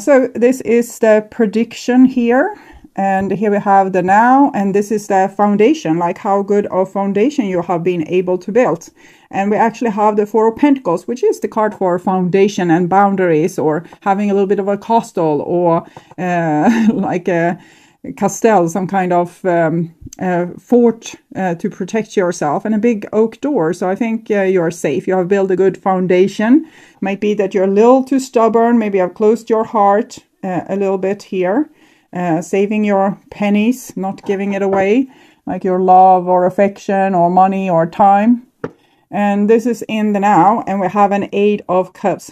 So this is the prediction here. And here we have the now, and this is the foundation, like how good of foundation you have been able to build. And we actually have the Four of Pentacles, which is the card for foundation and boundaries, or having a little bit of a castle, or like a castle, some kind of fort to protect yourself, and a big oak door. So I think you're safe. You have built a good foundation. Might be that you're a little too stubborn. Maybe I've closed your heart a little bit here. Saving your pennies, not giving it away, like your love or affection or money or time. And this is in the now, and we have an 8 of Cups.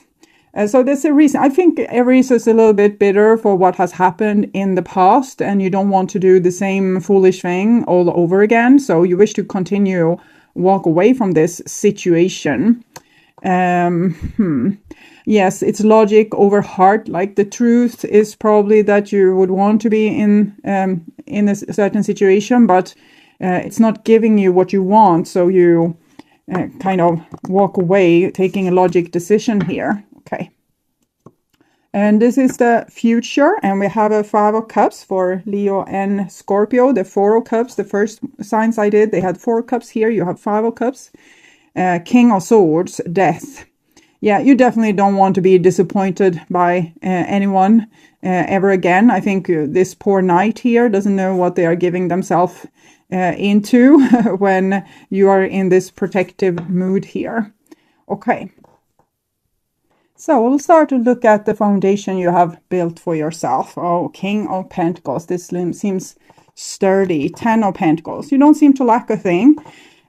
So there's a reason. I think Aries is a little bit bitter for what has happened in the past, and you don't want to do the same foolish thing all over again. So you wish to continue, walk away from this situation. Yes, it's logic over heart. Like the truth is probably that you would want to be in a certain situation, but it's not giving you what you want. So you kind of walk away, taking a logic decision here. Okay. And this is the future, and we have a 5 of Cups for Leo and Scorpio. The 4 of Cups, the first signs I did, they had 4 of Cups. Here you have 5 of Cups. King of Swords, death. Yeah, you definitely don't want to be disappointed by anyone ever again. I think this poor knight here doesn't know what they are giving themselves into when you are in this protective mood here. Okay. So we'll start to look at the foundation you have built for yourself. Oh, King of Pentacles. This seems sturdy. 10 of Pentacles. You don't seem to lack a thing.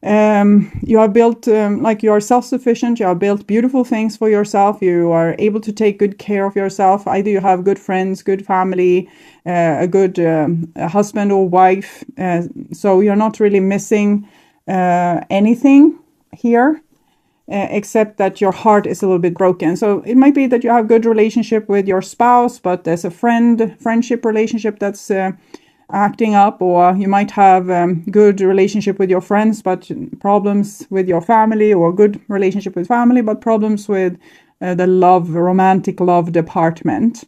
You have built, like you are self-sufficient, you have built beautiful things for yourself, you are able to take good care of yourself. Either you have good friends, good family, a good husband or wife, so you're not really missing anything here, except that your heart is a little bit broken. So it might be that you have good relationship with your spouse, but there's a friendship relationship that's acting up, or you might have good relationship with your friends but problems with your family, or good relationship with family but problems with the romantic love department.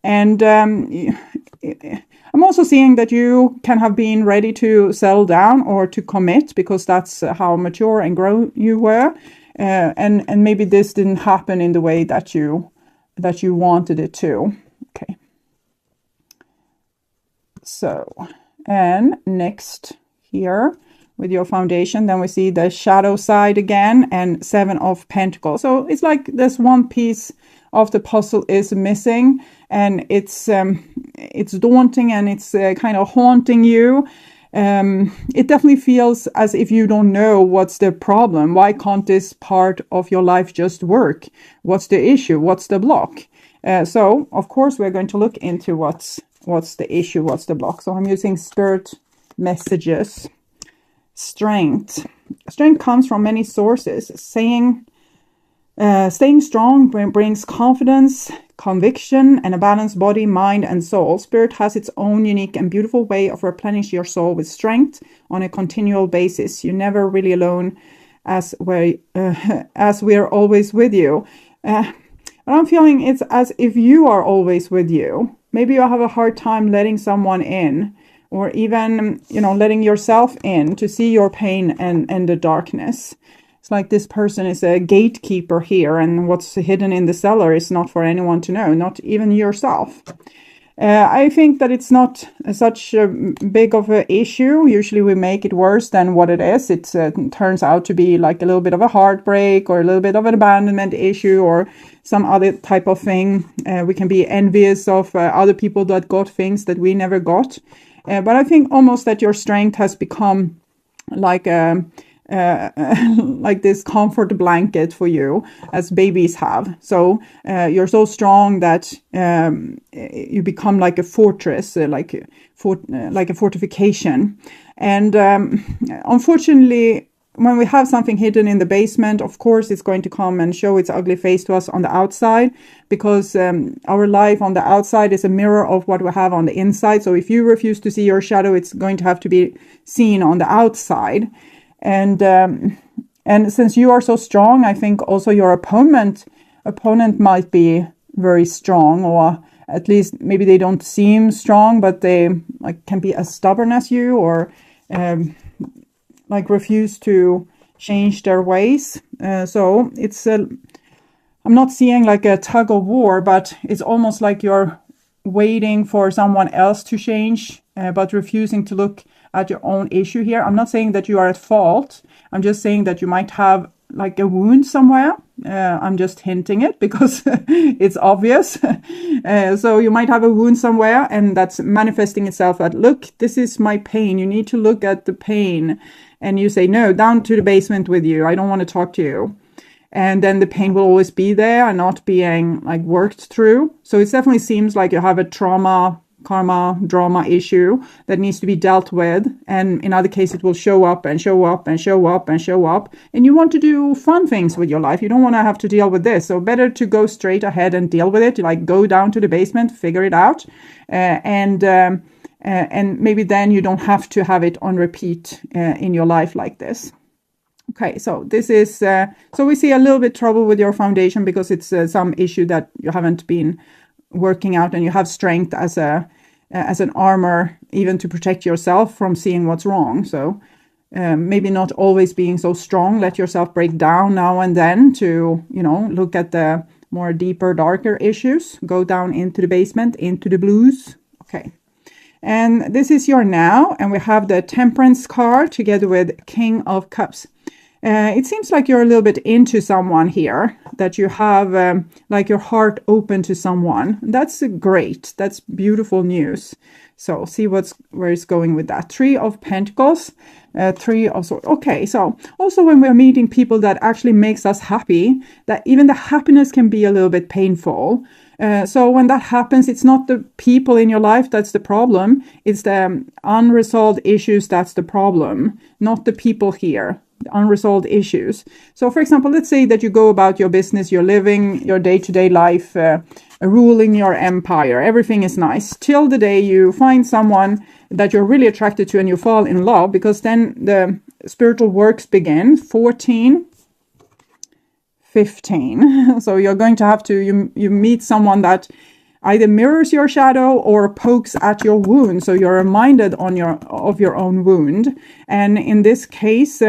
And I'm also seeing that you can have been ready to settle down or to commit, because that's how mature and grown you were, and maybe this didn't happen in the way that you wanted it to. Okay. So, and next here with your foundation, then we see the shadow side again, and 7 of Pentacles. So it's like this one piece of the puzzle is missing, and it's daunting, and it's kind of haunting you. It definitely feels as if you don't know what's the problem. Why can't this part of your life just work? What's the issue? What's the block? So of course we're going to look into what's the issue, what's the block. So I'm using spirit messages. Strength comes from many sources. Staying strong brings confidence, conviction, and a balanced body, mind, and soul. Spirit has its own unique and beautiful way of replenishing your soul with strength on a continual basis. You're never really alone, as we are always with you. But I'm feeling it's as if you are always with you. Maybe you have a hard time letting someone in, or even, letting yourself in to see your pain and the darkness. It's like this person is a gatekeeper here, and what's hidden in the cellar is not for anyone to know, not even yourself. I think that it's not such a big of an issue. Usually we make it worse than what it is. It turns out to be like a little bit of a heartbreak, or a little bit of an abandonment issue, or some other type of thing. We can be envious of other people that got things that we never got. But I think almost that your strength has become like like this comfort blanket for you, as babies have. So you're so strong that you become like a fortress, like a fortification. And unfortunately, when we have something hidden in the basement, of course it's going to come and show its ugly face to us on the outside, because our life on the outside is a mirror of what we have on the inside. So if you refuse to see your shadow, it's going to have to be seen on the outside. And since you are so strong, I think also your opponent might be very strong, or at least maybe they don't seem strong, but they like can be as stubborn as you, or like refuse to change their ways. So it's I'm not seeing like a tug of war, but it's almost like you're waiting for someone else to change, but refusing to look at your own issue here. I'm not saying that you are at fault. I'm just saying that you might have like a wound somewhere. I'm just hinting it because it's obvious. So you might have a wound somewhere, and that's manifesting itself at, look, this is my pain. You need to look at the pain. And you say, no, down to the basement with you. I don't want to talk to you. And then the pain will always be there and not being like worked through. So it definitely seems like you have a trauma, karma, drama issue that needs to be dealt with. And in other cases, it will show up and show up and show up and show up. And you want to do fun things with your life. You don't want to have to deal with this. So better to go straight ahead and deal with it. Like go down to the basement, figure it out. And maybe then you don't have to have it on repeat in your life like this. Okay, so this is, so we see a little bit trouble with your foundation because it's some issue that you haven't been working out, and you have strength as an armor even to protect yourself from seeing what's wrong. So maybe not always being so strong. Let yourself break down now and then to, look at the more deeper, darker issues. Go down into the basement, into the blues. Okay. And this is your now, and we have the Temperance card together with King of Cups. It seems like you're a little bit into someone here, that you have like your heart open to someone. That's great. That's beautiful news. So see where it's going with that. 3 of Pentacles, 3 of Swords. Okay, so also when we're meeting people that actually makes us happy, that even the happiness can be a little bit painful. So when that happens, it's not the people in your life that's the problem. It's the unresolved issues that's the problem, not the people here. Unresolved issues. So for example, let's say that you go about your business, you're living your day-to-day life, ruling your empire. Everything is nice till the day you find someone that you're really attracted to and you fall in love, because then the spiritual works begin. 14, 15. So you're going to have to, you meet someone that either mirrors your shadow or pokes at your wound. So you're reminded of your own wound. And in this case,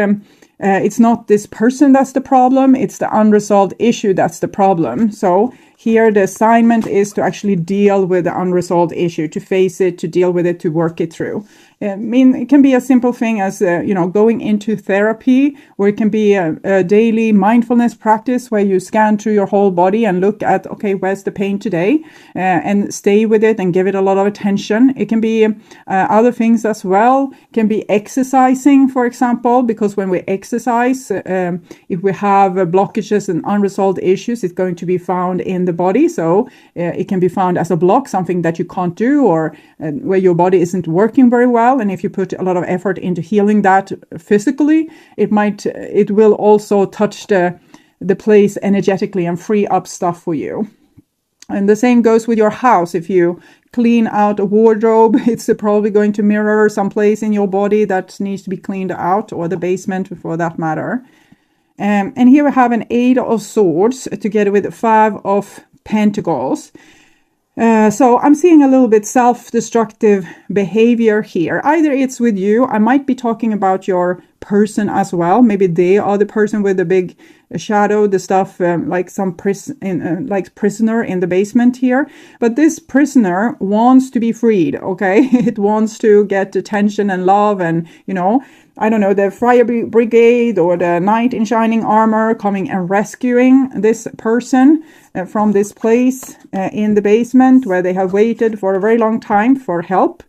it's not this person that's the problem. It's the unresolved issue that's the problem. So here the assignment is to actually deal with the unresolved issue, to face it, to deal with it, to work it through. I mean, it can be a simple thing as, going into therapy, or it can be a daily mindfulness practice where you scan through your whole body and look at, okay, where's the pain today? And stay with it and give it a lot of attention. It can be other things as well. It can be exercising, for example, because when we exercise, if we have blockages and unresolved issues, it's going to be found in the body. So it can be found as a block, something that you can't do, or where your body isn't working very well. And if you put a lot of effort into healing that physically, it will also touch the place energetically and free up stuff for you. And the same goes with your house. If you clean out a wardrobe, it's probably going to mirror some place in your body that needs to be cleaned out, or the basement for that matter. And here we have an 8 of Swords together with 5 of Pentacles. So I'm seeing a little bit self-destructive behavior here. Either it's with you, I might be talking about your person as well. Maybe they are the person with the big shadow, the stuff like some prisoner in the basement here. But this prisoner wants to be freed, okay? It wants to get attention and love and, I don't know, the fire brigade or the knight in shining armor coming and rescuing this person from this place in the basement where they have waited for a very long time for help.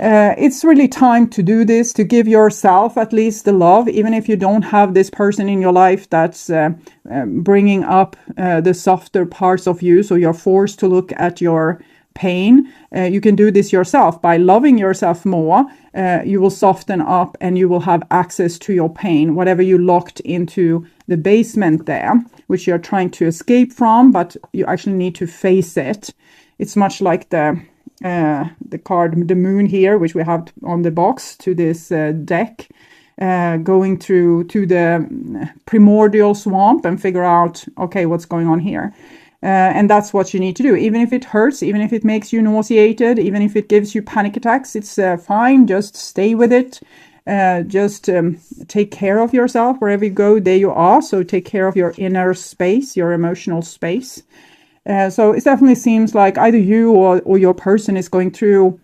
It's really time to do this, to give yourself at least the love, even if you don't have this person in your life that's bringing up the softer parts of you. So you're forced to look at your pain. You can do this yourself by loving yourself more. You will soften up and you will have access to your pain, whatever you locked into the basement there, which you're trying to escape from, but you actually need to face it. It's much like the card, the moon here, which we have on the box to this deck, going through to the primordial swamp and figure out, okay, what's going on here. And that's what you need to do. Even if it hurts, even if it makes you nauseated, even if it gives you panic attacks, it's fine. Just stay with it. Just take care of yourself. Wherever you go, there you are. So take care of your inner space, your emotional space. So it definitely seems like either you or your person is going through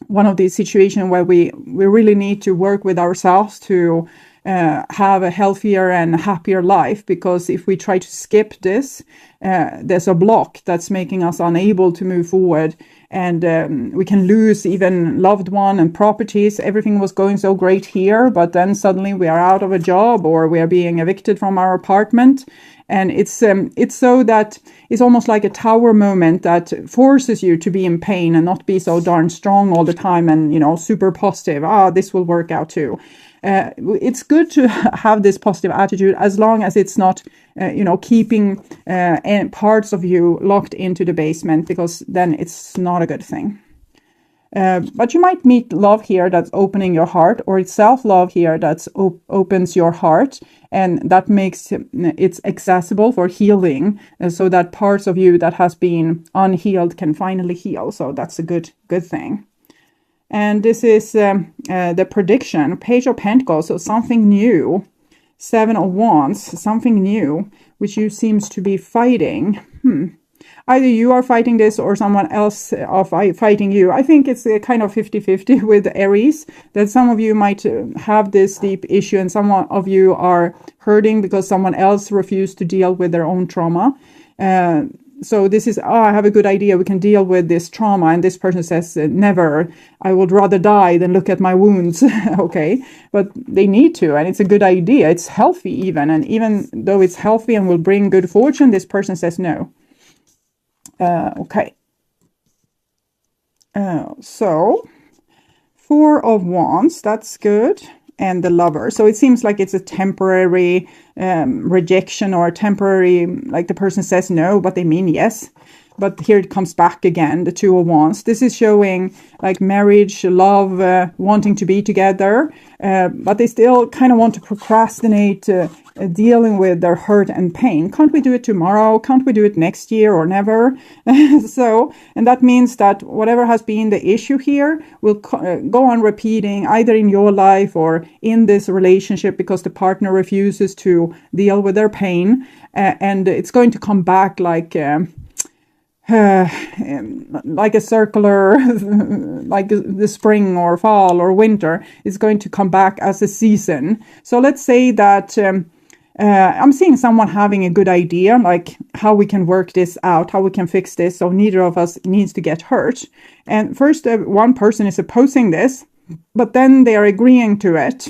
one of these situations where we really need to work with ourselves to have a healthier and happier life, because if we try to skip this, there's a block that's making us unable to move forward, and we can lose even loved one and properties. Everything was going so great here, but then suddenly we are out of a job or we are being evicted from our apartment. And it's so that it's almost like a tower moment that forces you to be in pain and not be so darn strong all the time and, super positive. This will work out too. It's good to have this positive attitude as long as it's not, keeping parts of you locked into the basement, because then it's not a good thing. But you might meet love here that's opening your heart, or it's self-love here that's opens your heart, and that makes it accessible for healing, so that parts of you that has been unhealed can finally heal. So that's a good thing. And this is the prediction, Page of Pentacles, so something new. 7 of Wands, something new, which you seems to be fighting. Either you are fighting this or someone else are fighting you. I think it's a kind of 50-50 with Aries, that some of you might have this deep issue and some of you are hurting because someone else refused to deal with their own trauma. So this is, I have a good idea, we can deal with this trauma. And this person says, never, I would rather die than look at my wounds. Okay, but they need to, and it's a good idea. It's healthy even. And even though it's healthy and will bring good fortune, this person says no. Okay. So 4 of Wands, that's good. And the Lover. So it seems like it's a temporary rejection, or a temporary, like the person says no, but they mean yes. But here it comes back again, the 2 of Wands. This is showing like marriage, love, wanting to be together, but they still kind of want to procrastinate dealing with their hurt and pain. Can't we do it tomorrow? Can't we do it next year or never? And that means that whatever has been the issue here will go on repeating either in your life or in this relationship, because the partner refuses to deal with their pain, and it's going to come back like a circular, like the spring or fall or winter is going to come back as a season. So let's say that I'm seeing someone having a good idea, like how we can work this out, how we can fix this, so neither of us needs to get hurt. And first, one person is opposing this, but then they are agreeing to it.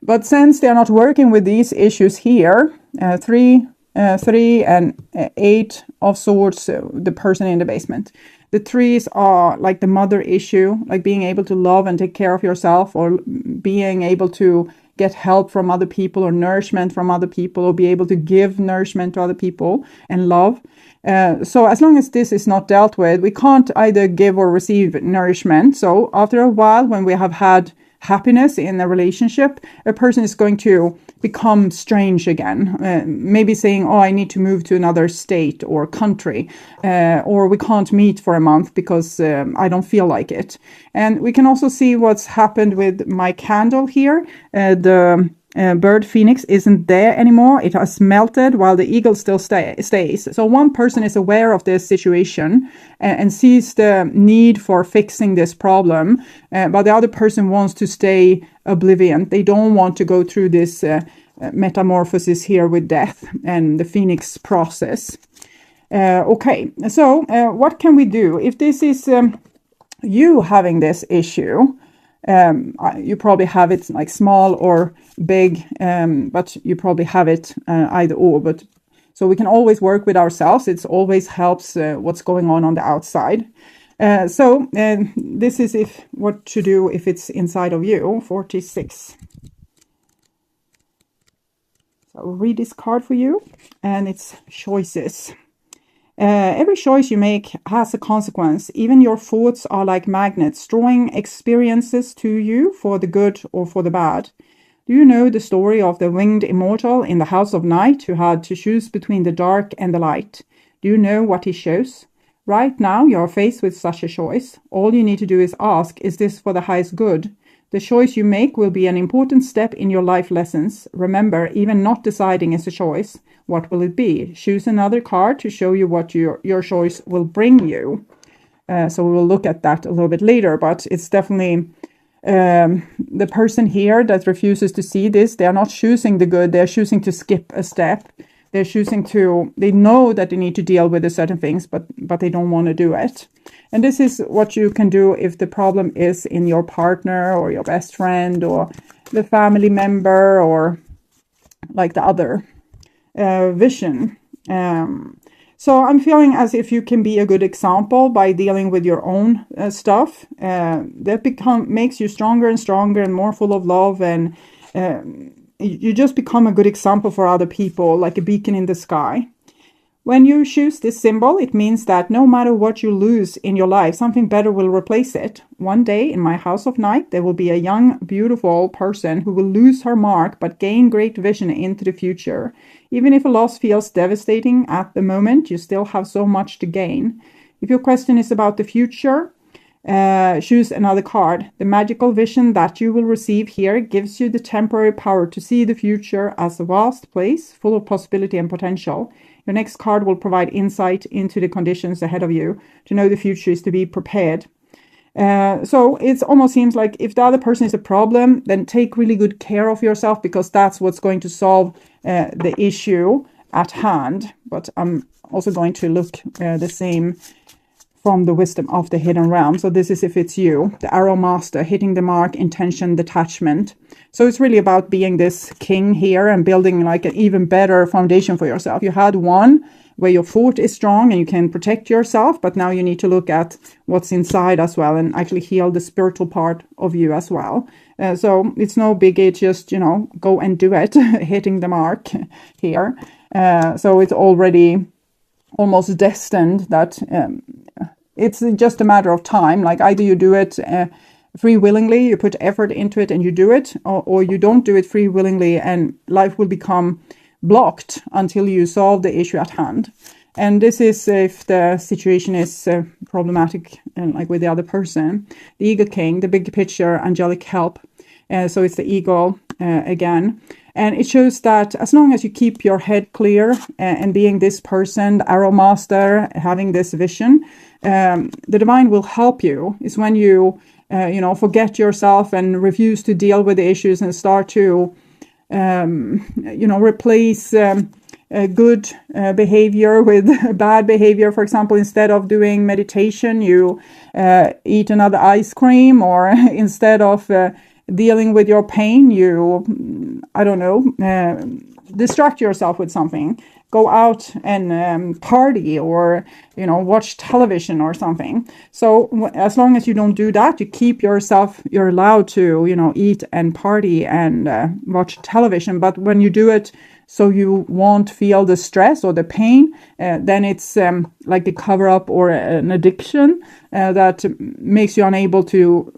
But since they are not working with these issues here, 3 and 8 of Swords, the person in the basement. The 3s are like the mother issue, like being able to love and take care of yourself, or being able to get help from other people or nourishment from other people, or be able to give nourishment to other people and love. So as long as this is not dealt with, we can't either give or receive nourishment. So after a while, when we have had happiness in a relationship, a person is going to become strange again, maybe saying, I need to move to another state or country, or we can't meet for a month because I don't feel like it. And we can also see what's happened with my candle here. The bird phoenix isn't there anymore. It has melted while the eagle still stays. So one person is aware of this situation and sees the need for fixing this problem, but the other person wants to stay oblivion. They don't want to go through this metamorphosis here with death and the phoenix process. Okay, so what can we do if this is you having this issue? You probably have it like small or big, but you probably have it either or. But so we can always work with ourselves. It always helps what's going on the outside. So this is what to do if it's inside of you. 46. So I'll read this card for you, and it's choices. Every choice you make has a consequence. Even your thoughts are like magnets, drawing experiences to you for the good or for the bad. Do you know the story of the winged immortal in the House of Night who had to choose between the dark and the light? Do you know what he chose? Right now you are faced with such a choice. All you need to do is ask, is this for the highest good? The choice you make will be an important step in your life lessons. Remember, even not deciding is a choice. What will it be? Choose another card to show you what your choice will bring you. So we will look at that a little bit later, but it's definitely the person here that refuses to see this. They are not choosing the good. They're choosing to skip a step. They're choosing to, they know that they need to deal with certain things, but they don't want to do it. And this is what you can do if the problem is in your partner or your best friend or the family member or like the other vision. So I'm feeling as if you can be a good example by dealing with your own stuff. That makes you stronger and stronger and more full of love, and you just become a good example for other people, like a beacon in the sky. When you choose this symbol, it means that no matter what you lose in your life, something better will replace it. One day in my House of Night, there will be a young, beautiful person who will lose her mark but gain great vision into the future. Even if a loss feels devastating at the moment, you still have so much to gain. If your question is about the future, choose another card. The magical vision that you will receive here gives you the temporary power to see the future as a vast place full of possibility and potential. Your next card will provide insight into the conditions ahead of you. To know the future is to be prepared. So it almost seems like if the other person is a problem, then take really good care of yourself, because that's what's going to solve the issue at hand. But I'm also going to look the same from the wisdom of the hidden realm. So this is if it's you, the arrow master, hitting the mark, intention, detachment. So it's really about being this king here and building like an even better foundation for yourself. You had one where your fort is strong and you can protect yourself, but now you need to look at what's inside as well and actually heal the spiritual part of you as well. So it's no biggie, just, go and do it, hitting the mark here. So it's already almost destined that it's just a matter of time. Like either you do it free willingly, you put effort into it and you do it, or you don't do it free willingly and life will become blocked until you solve the issue at hand. And this is if the situation is problematic like with the other person. The Eagle King, the big picture, angelic help. So it's the eagle again. And it shows that as long as you keep your head clear and being this person, the arrow master, having this vision, the divine will help you. It's when you, forget yourself and refuse to deal with the issues and start to, replace good behavior with bad behavior. For example, instead of doing meditation, you eat another ice cream, or instead of dealing with your pain, you, distract yourself with something. Go out and party, or, watch television or something. So as long as you don't do that, you keep yourself, you're allowed to, eat and party and watch television. But when you do it so you won't feel the stress or the pain, then it's like a cover up or an addiction that makes you unable to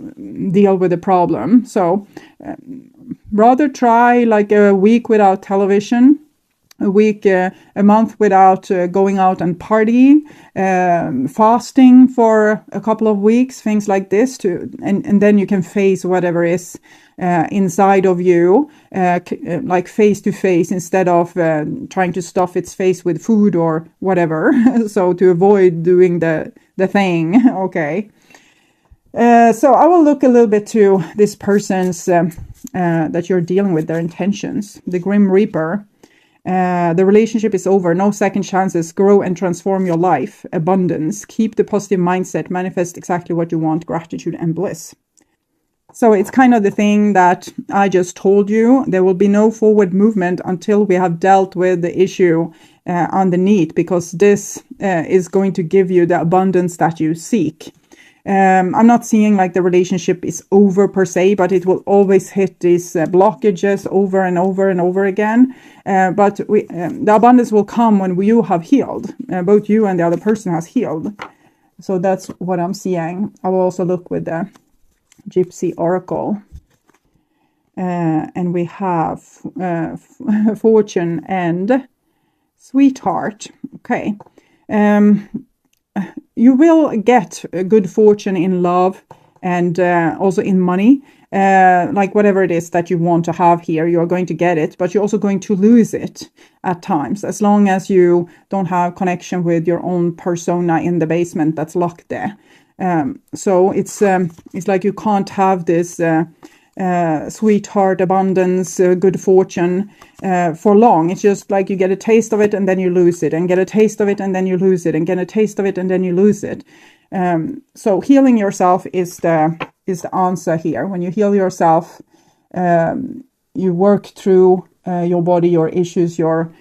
deal with the problem. So rather try like a week without television, a week, a month without going out and partying, fasting for a couple of weeks, things like this, and then you can face whatever is inside of you, like face to face, instead of trying to stuff its face with food or whatever. So to avoid doing the thing. Okay. So I will look a little bit to this person's that you're dealing with, their intentions. The Grim Reaper. The relationship is over. No second chances. Grow and transform your life. Abundance. Keep the positive mindset. Manifest exactly what you want. Gratitude and bliss. So it's kind of the thing that I just told you. There will be no forward movement until we have dealt with the issue underneath, because this is going to give you the abundance that you seek. I'm not seeing like the relationship is over per se, but it will always hit these blockages over and over and over again. But the abundance will come when you have healed. Both you and the other person has healed. So that's what I'm seeing. I will also look with the Gypsy Oracle. and we have fortune and sweetheart. Okay. You will get a good fortune in love and also in money. Like whatever it is that you want to have here, you're going to get it, but you're also going to lose it at times, as long as you don't have connection with your own persona in the basement that's locked there. So it's like you can't have this sweetheart, abundance, good fortune for long. It's just like you get a taste of it and then you lose it, and get a taste of it and then you lose it, and get a taste of it and then you lose it. So healing yourself is the answer here. When you heal yourself, you work through your body, your issues, your